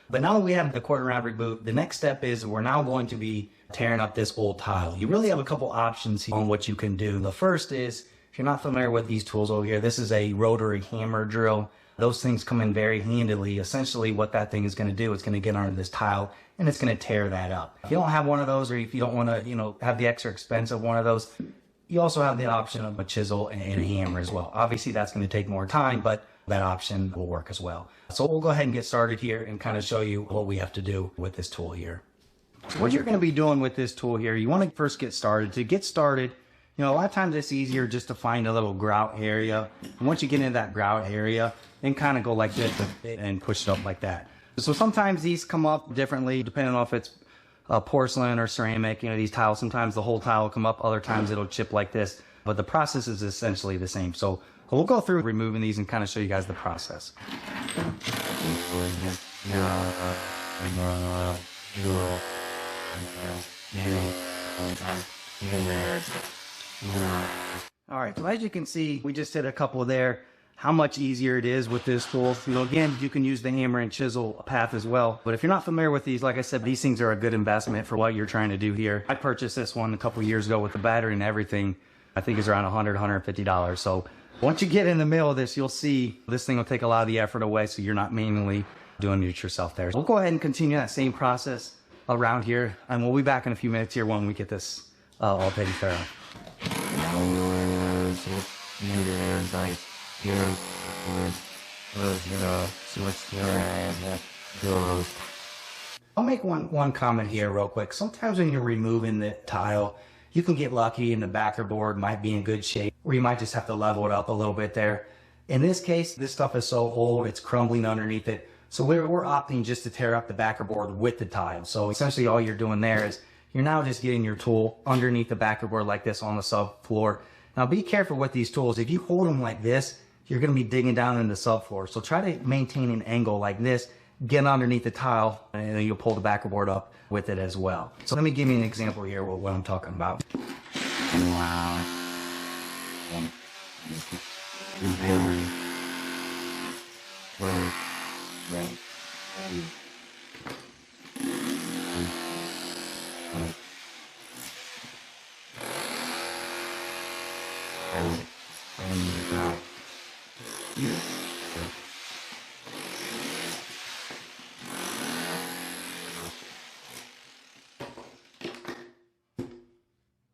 But now that we have the quarter round reboot, the next step is we're now going to be tearing up this old tile. You really have a couple options here on what you can do. The first is, if you're not familiar with these tools over here, this is a rotary hammer drill. Those things come in very handily. Essentially what that thing is going to do, it's going to get under this tile and it's going to tear that up. If you don't have one of those, or if you don't want to, have the extra expense of one of those, you also have the option of a chisel and a hammer as well. Obviously that's going to take more time, but that option will work as well. So we'll go ahead and get started here and kind of show you what we have to do with this tool here. So what you're going to be doing with this tool here, you want to first get started. To get started, a lot of times it's easier just to find a little grout area. And once you get into that grout area, then kind of go like this and push it up like that. So sometimes these come up differently depending on if it's porcelain or ceramic. These tiles, sometimes the whole tile will come up, other times it'll chip like this. But the process is essentially the same. So we'll go through removing these and kind of show you guys the process. All right, so as you can see, we just hit a couple there. How much easier it is with this tool. Again, you can use the hammer and chisel path as well. But if you're not familiar with these, like I said, these things are a good investment for what you're trying to do here. I purchased this one a couple years ago with the battery and everything. I think it's around $100, $150. So once you get in the middle of this, you'll see this thing will take a lot of the effort away, so you're not manually doing it yourself there. So we'll go ahead and continue that same process around here, and we'll be back in a few minutes here when we get this all taken care of. I'll make one comment here real quick. Sometimes when you're removing the tile, you can get lucky and the backer board might be in good shape, or you might just have to level it up a little bit there. In this case, this stuff is so old, it's crumbling underneath it. So we're opting just to tear up the backer board with the tile. So essentially all you're doing there is you're now just getting your tool underneath the backer board like this on the subfloor. Now be careful with these tools. If you hold them like this, you're going to be digging down in the subfloor. So try to maintain an angle like this, get underneath the tile, and then you'll pull the backer board up with it as well. So let me give you an example here of what I'm talking about.